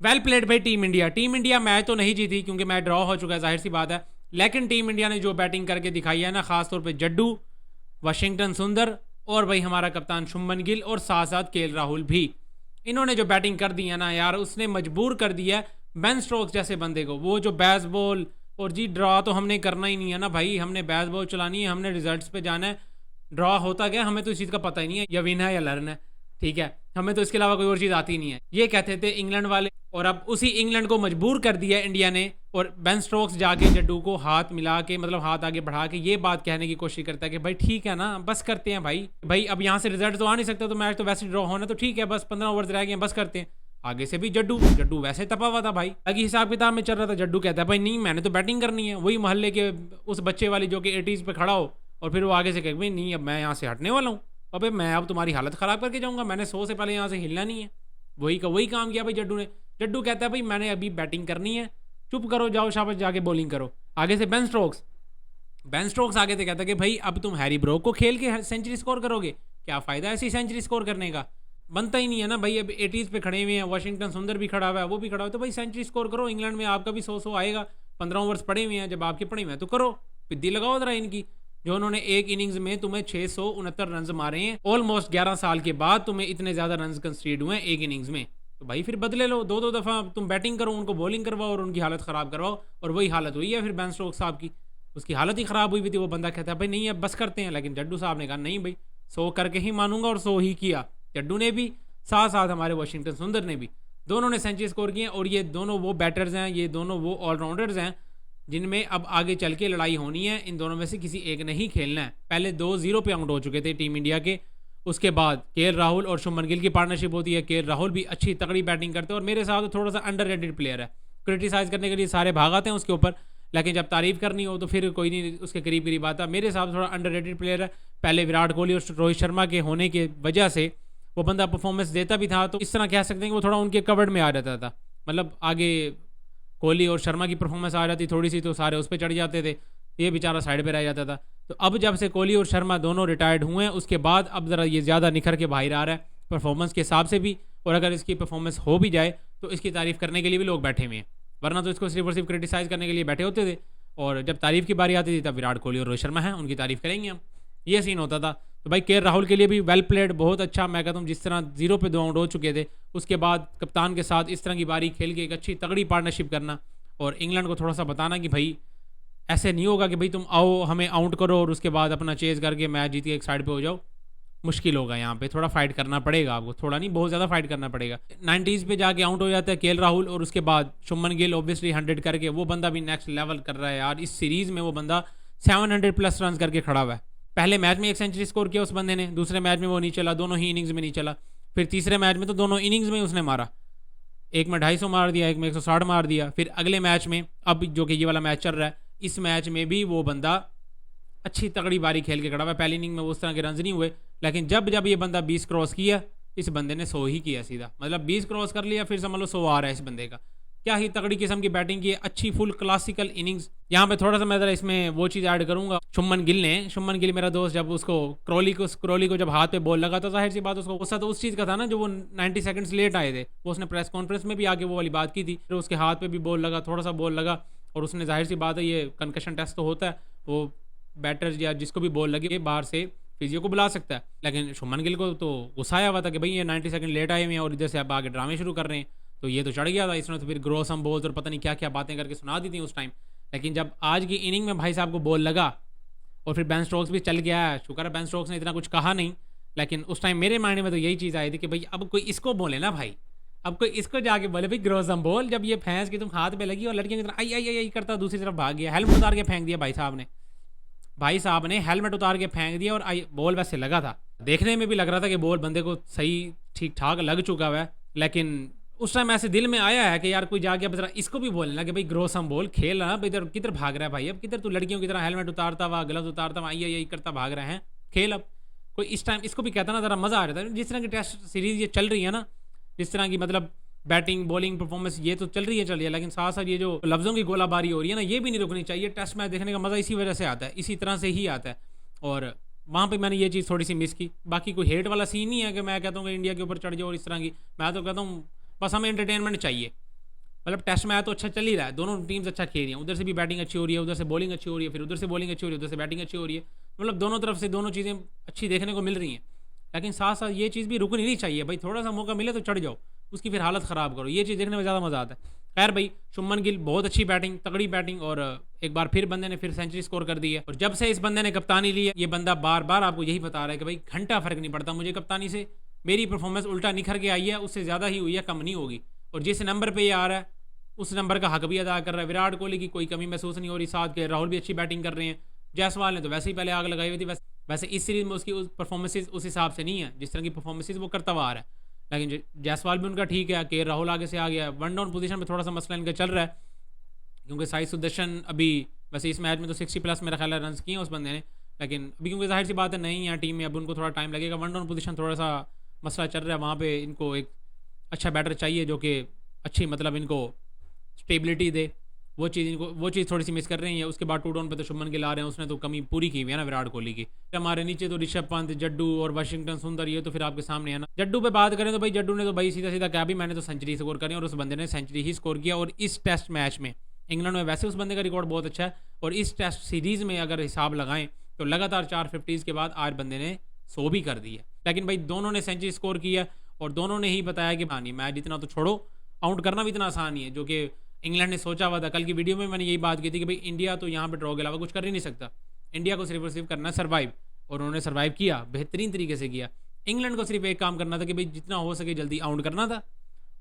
Well played भाई team India. Team India match तो नहीं जीती क्योंकि मैच ड्रॉ हो चुका है, जाहिर सी बात है, लेकिन टीम इंडिया ने जो बैटिंग करके दिखाई है ना, खासतौर पे जड्डू, वाशिंगटन सुंदर और भाई हमारा कप्तान शुभमन गिल और साथ साथ केएल राहुल भी, इन्होंने जो बैटिंग कर दी है ना यार, उसने मजबूर कर दिया बेन स्टोक्स जैसे बंदे को। वो जो बैस बॉल, और जी ड्रॉ तो हमने करना ही नहीं है ना भाई, हमने बैस बॉल चलानी है, हमने रिजल्ट्स पे जाना है। ड्रॉ होता क्या हमें तो इस चीज़ का पता ही नहीं है, या विन है या लर्न है, ठीक है, हमें तो इसके अलावा कोई और चीज़ आती नहीं है, ये कहते थे इंग्लैंड वाले। और अब उसी इंग्लैंड को मजबूर कर दिया इंडिया ने, और बेन स्टोक्स जाके जड्डू को हाथ मिला के, मतलब हाथ आगे बढ़ा के ये बात कहने की कोशिश करता है कि भाई ठीक है ना, बस करते हैं भाई अब यहाँ से रिजल्ट तो आ नहीं सकता, तो मैच तो वैसे ड्रॉ होना, तो ठीक है, बस 15 ओवर्स रह गए, बस करते हैं। आगे से भी जड्डू वैसे तपा हुआ था भाई, अभी हिसाब किताब में चल रहा था। जड्डू कहता है भाई नहीं, मैंने तो बैटिंग करनी है, वही मोहल्ले के उस बच्चे वाली जो कि 80s पे खड़ा हो, और फिर वो आगे से कहे भाई नहीं, अब मैं यहाँ से हटने वाला हूँ, अबे मैं अब तुम्हारी हालत ख़राब करके जाऊँगा, मैंने 100 से पहले यहाँ से हिलना नहीं है। वही काम किया भाई जड्डू ने। जड्डू कहता है भाई मैंने अभी बैटिंग करनी है, चुप करो, जाओ शाबाश, जाके बॉलिंग करो। आगे से बेन स्टोक्स आगे से कहता है कि भाई अब तुम हैरी ब्रोक को खेल के सेंचुरी स्कोर करोगे, क्या फ़ायदा ऐसी सेंचुरी स्कोर करने का, बनता ही नहीं है ना भाई। अब 80s पे खड़े हुए हैं, वाशिंगटन सुंदर भी खड़ा हुआ है, वो भी खड़ा हुआ है, तो भाई सेंचुरी स्कोर करो। इंग्लैंड में आपका भी 100 आएगा, 15 ओवर्स पड़े हुए हैं, जब आपके पड़े हुए हैं तो करो, पिद्दी लगाओ जरा इनकी, जो उन्होंने एक इनिंग्स में तुम्हें 669 रन मारे हैं, ऑलमोस्ट 11 साल के बाद तुम्हें इतने ज़्यादा रन कंसीड हुए हैं एक इनिंग्स में, तो भाई फिर बदले लो, दो दफ़ा तुम बैटिंग करो, उनको बॉलिंग करवाओ और उनकी हालत ख़राब करवाओ। और वही हालत हुई है फिर बेन स्टोक्स साहब की, उसकी हालत ही ख़राब हुई थी। वो बंदा कहता है भाई नहीं अब बस करते हैं, लेकिन जड्डू साहब ने कहा नहीं भाई, 100 करके ही मानूंगा, और 100 ही किया जड्डू ने भी, साथ साथ हमारे वाशिंगटन सुंदर ने भी, दोनों ने सेंचुरी स्कोर किए। और ये दोनों वो बैटर्स हैं, ये दोनों वो ऑलराउंडर्स हैं जिनमें अब आगे चल के लड़ाई होनी है, इन दोनों में से किसी एक ने ही खेलना है। पहले 2-0 पे आउट हो चुके थे टीम इंडिया के, उसके बाद केएल राहुल और शुभमन गिल की पार्टनरशिप होती है। केएल राहुल भी अच्छी तगड़ी बैटिंग करते हैं, और मेरे हिसाब से थोड़ा सा अंडररेटेड प्लेयर है, क्रिटिसाइज करने के लिए सारे भाग आते हैं उसके ऊपर, लेकिन जब तारीफ करनी हो तो फिर कोई नहीं उसके करीब करीब आता। मेरे हिसाब से थोड़ा अंडररेटेड प्लेयर है। पहले विराट कोहली और रोहित शर्मा के होने की वजह से वो बंदा परफॉर्मेंस देता भी था, तो इस तरह कह सकते हैं कि वो थोड़ा उनके कवर्ड में आ जाता था, मतलब आगे कोहली और शर्मा की परफॉर्मेंस आ जाती थोड़ी सी तो सारे उस पर चढ़ जाते थे, ये बेचारा साइड पे रह जाता था। तो अब जब से कोहली और शर्मा दोनों रिटायर्ड हुए हैं, उसके बाद अब ज़रा ये ज़्यादा निखर के बाहर आ रहा है परफॉर्मेंस के हिसाब से भी, और अगर इसकी परफॉर्मेंस हो भी जाए तो इसकी तारीफ़ करने के लिए भी लोग बैठे हुए हैं, वरना तो इसको सिर्फ और सिर्फ क्रिटिसाइज़ करने के लिए बैठे होते थे, और जब तारीफ़ की बारी आती थी तब विराट कोहली और रोहित शर्मा हैं, उनकी तारीफ़ करेंगे हम, ये सीन होता था। तो भाई केएल राहुल के लिए भी वेल प्लेड, बहुत अच्छा। मैं कहता हूँ जिस तरह 0 पे 2 आउट हो चुके थे, उसके बाद कप्तान के साथ इस तरह की बारी खेल के एक अच्छी तगड़ी पार्टनरशिप करना, और इंग्लैंड को थोड़ा सा बताना कि भाई ऐसे नहीं होगा कि भाई तुम आओ हमें आउट करो और उसके बाद अपना चेज करके मैच जीत के एक साइड पे हो जाओ, मुश्किल होगा। यहाँ पे थोड़ा फाइट करना पड़ेगा आपको, थोड़ा नहीं बहुत ज़्यादा फाइट करना पड़ेगा। 90s पे जाके आउट हो जाता है केएल राहुल, और उसके बाद शुभमन गिल ऑब्वियसली 100 करके, वो बंदा भी नेक्स्ट लेवल कर रहा है यार। इस सीरीज़ में वो बंदा 700+ रन करके खड़ा हुआ है। पहले मैच में एक सेंचुरी स्कोर किया उस बंदे ने, दूसरे मैच में वो नहीं चला, दोनों ही इनिंग्स में नहीं चला, फिर तीसरे मैच में तो दोनों इनिंग्स में उसने मारा, एक में 250 मार दिया, एक में 160 मार दिया। फिर अगले मैच में, अब जो कि ये वाला मैच चल रहा है, इस मैच में भी वो बंदा अच्छी तगड़ी बारी खेल के खड़ा हुआ है। पहली इनिंग में उस तरह के रन नहीं हुए, लेकिन जब जब ये बंदा 20 क्रॉस किया, इस बंदे ने 100 ही किया सीधा, मतलब 20 क्रॉस कर लिया, फिर समझ लो 100 आ रहा है इस बंदे का। क्या ही तगड़ी किस्म की बैटिंग की है, अच्छी फुल क्लासिकल इनिंग्स। यहाँ पे थोड़ा सा मैं ज़रा इसमें वो चीज़ ऐड करूँगा, शुभमन गिल मेरा दोस्त, जब उसको क्रोली को जब हाथ पे बॉल लगा, तो जाहिर सी बात उसको गुस्सा तो उस चीज़ का था ना, जो वो 90 सेकंड्स लेट आए थे, वो उसने प्रेस कॉन्फ्रेंस में भी आके वो वाली बात की थी। फिर उसके हाथ पे भी बॉल लगा, थोड़ा सा बॉल लगा, और उसने जाहिर सी बात है, ये कंकशन टेस्ट तो होता है, वो बैटर या जिसको भी बॉल लगे बाहर से फिजियो को बुला सकता है, लेकिन शुभमन गिल को तो गुस्सा आया हुआ था कि भाई ये 90 सेकंड लेट आए हुए हैं और इधर से अब आगे ड्रामे शुरू कर रहे हैं, तो ये तो चढ़ गया था। इसने तो फिर ग्रोसम बॉल्स और पता नहीं क्या क्या बातें करके सुना दी थी उस टाइम। लेकिन जब आज की इनिंग में भाई साहब को बॉल लगा और फिर बेन स्टोक्स भी चल गया है, शुक्र है बेन स्टोक्स ने इतना कुछ कहा नहीं, लेकिन उस टाइम मेरे माइंड में तो यही चीज़ आई थी कि भाई अब कोई इसको बोले ना भाई, अब कोई इसको जाके बोले भाई ग्रोसम बॉल, जब ये भैंस की तुम हाथ पे लगी और लड़कियों की तरह आई आई आई करता दूसरी तरफ भाग गया, हेलमेट उतार के फेंक दिया भाई साहब ने हेलमेट उतार के फेंक दिया, और बॉल वैसे लगा था, देखने में भी लग रहा था कि बॉल बंदे को सही ठीक ठाक लग चुका हुआ है, लेकिन उस टाइम ऐसे दिल में आया है कि यार कोई जाके अब जरा इसको भी बोलना कि भाई ग्रोसम बॉल खेल रहा, इधर किधर भाग रहा है भाई, अब किधर तू लड़कियों की तरह हेलमेट उतारता हुआ ग्लव्स उतारता हुआ आई करता भाग रहे हैं, खेल अब कोई इस टाइम इसको भी कहता ना, ज़रा मज़ा आ रहा था। जिस तरह की टेस्ट सीरीज़ ये चल रही है ना, जिस तरह की मतलब बैटिंग बॉलिंग परफॉर्मेंस ये तो चल रही है, लेकिन साथ साथ ये जो लफ्ज़ों की गोलाबारी हो रही है ना, ये भी नहीं रुकनी चाहिए। टेस्ट मैच देखने का मज़ा इसी वजह से आता है, इसी तरह से ही आता है, और वहाँ पे मैंने ये चीज़ थोड़ी सी मिस की। बाकी कोई हेट वाला सीन नहीं है कि मैं कहता हूँ कि इंडिया के ऊपर चढ़ जाओ और इस तरह की, मैं तो कहता हूँ बस हमें एंटरटेनमेंट चाहिए, मतलब टेस्ट मैच तो अच्छा चल ही रहा है, दोनों टीम्स अच्छा खेल रही हैं, उधर से भी बैटिंग अच्छी हो रही है, उधर से बॉलिंग अच्छी हो रही है, फिर उधर से बॉलिंग अच्छी हो रही है, उधर से बैटिंग अच्छी हो रही है, मतलब दोनों तरफ से दोनों चीज़ें अच्छी देखने को मिल रही हैं। लेकिन साथ साथ ये चीज़ भी रुकनी नहीं चाहिए भाई, थोड़ा सा मौका मिले तो चढ़ जाओ, उसकी फिर हालत ख़राब करो, ये चीज़ देखने में ज़्यादा मज़ा आता है। खैर भाई, शुभमन गिल बहुत अच्छी बैटिंग, तगड़ी बैटिंग, और एक बार फिर बंदे ने फिर सेंचुरी स्कोर कर दी है। और जब से इस बंदे ने कप्तानी ली है, ये बंदा बार बार आपको यही बता रहा है कि भाई घंटा फर्क नहीं पड़ता मुझे कप्तानी से, मेरी परफॉर्मेंस उल्टा निखर के आई है, उससे ज़्यादा ही हुई है, कम नहीं होगी। और जिस नंबर पर ये आ रहा है उस नंबर का हक भी अदा कर रहा है। विराट कोहली की कोई कमी महसूस नहीं हो रही, साथ के राहुल भी अच्छी बैटिंग कर रहे हैं, जायसवाल ने तो वैसे ही पहले आग लगाई हुई थी। वैसे इस सीरीज में उसकी परफॉर्मेंसेज उस हिसाब से नहीं है जिस तरह की परफॉर्मेंसेज वो करता हुआ आ रहा है, लेकिन जायसवाल भी उनका ठीक है, के राहुल आगे से आ गया। वन डाउन पोजीशन में थोड़ा सा मसला इनका चल रहा है, क्योंकि साई सुदर्शन अभी वैसे इस मैच में तो 60+ मेरा ख्याल है रन किए हैं उस बंदे ने, लेकिन अभी क्योंकि जाहिर सी बात है नहीं है टीम में, अब उनको थोड़ा टाइम लगेगा। वन डाउन पोजीशन थोड़ा सा मसला चल रहा है, वहाँ पे इनको एक अच्छा बैटर चाहिए जो कि अच्छी मतलब इनको स्टेबिलिटी दे, वो चीज़ थोड़ी सी मिस कर रही है। उसके बाद 2 डाउन पे तो शुभमन गिल आ रहे हैं, उसने तो कमी पूरी की हुई है ना विराट कोहली की। हमारे नीचे तो ऋषभ पंत, जड्डू और वाशिंगटन सुंदर, ये तो फिर आपके सामने है ना। जड्डू पे बात करें तो भाई जड्डू ने तो भाई सीधा सीधा कहा भी मैंने तो सेंचुरी स्कोर करी, और उस बंदे ने सेंचुरी ही स्कोर किया। और इस टेस्ट मैच में इंग्लैंड में वैसे उस बंदे का रिकॉर्ड बहुत अच्छा है, और इस टेस्ट सीरीज़ में अगर हिसाब लगाएं तो लगातार 4 50s के बाद आज बंदे ने 100 भी कर दी है। लेकिन भाई दोनों ने सेंचुरी स्कोर किया, और दोनों ने ही बताया कि हाँ नहीं मैच जितना तो छोड़ो, आउट करना भी इतना आसान नहीं है जो कि इंग्लैंड ने सोचा हुआ था। कल की वीडियो में मैंने यही बात की थी कि भाई इंडिया तो यहाँ पे ड्रॉ के अलावा कुछ कर ही नहीं सकता, इंडिया को सिर्फ और सिर्फ करना है सर्वाइव, और उन्होंने सर्वाइव किया, बेहतरीन तरीके से किया। इंग्लैंड को सिर्फ एक काम करना था कि भाई जितना हो सके जल्दी आउट करना था,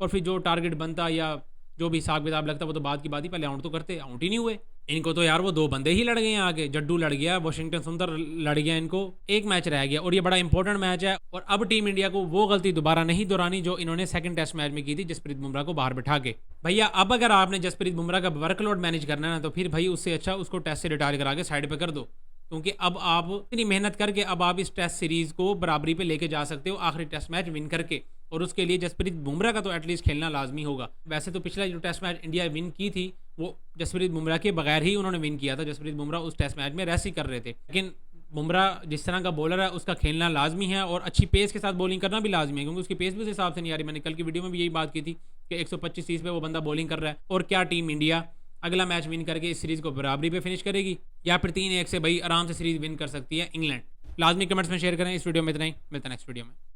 और फिर जो टारगेट बनता या जो भी हिसाब किताब लगता वो तो बात की बात ही, पहले आउट तो करते, आउट ही नहीं हुए। इनको तो यार वो 2 बंदे ही लड़ गए हैं आगे, जड्डू लड़ गया, वाशिंगटन सुंदर लड़ गया, इनको एक मैच रह गया, और ये बड़ा इंपॉर्टेंट मैच है। और अब टीम इंडिया को वो गलती दोबारा नहीं दोहरानी जो इन्होंने सेकंड टेस्ट मैच में की थी जसप्रीत बुमराह को बाहर बिठा के। भैया अब अगर आपने जसप्रीत बुमराह का वर्कलोड मैनेज करना है ना, तो फिर भाई उससे अच्छा उसको टेस्ट से रिटायर करा के साइड पे कर दो, क्योंकि अब आप इतनी मेहनत करके अब आप इस टेस्ट सीरीज को बराबरी पे लेके जा सकते हो आखिरी टेस्ट मैच विन करके, और उसके लिए जसप्रीत बुमराह का तो एटलीस्ट खेलना लाजमी होगा। वैसे तो पिछला जो टेस्ट मैच इंडिया विन की थी वो जसप्रीत बुमराह के बगैर ही उन्होंने विन किया था, जसप्रीत बुमराह उस टेस्ट मैच में रेस्ट ही कर रहे थे। लेकिन बुमराह जिस तरह का बॉलर है उसका खेलना लाजमी है, और अच्छी पेस के साथ बॉलिंग करना भी लाजमी है, क्योंकि उसकी पेस भी उस हिसाब से नहीं आ रही। मैंने कल की वीडियो में भी यही बात की थी कि 125 पे वो बंदा बॉलिंग कर रहा है। और क्या टीम इंडिया अगला मैच विन करके इस सीरीज को बराबरी पे फिनिश करेगी, या फिर 3-1 से भाई आराम से सीरीज विन कर सकती है इंग्लैंड? लाजमी कमेंट्स में शेयर करें। इस वीडियो में इतना ही, मिलता है नेक्स्ट वीडियो में।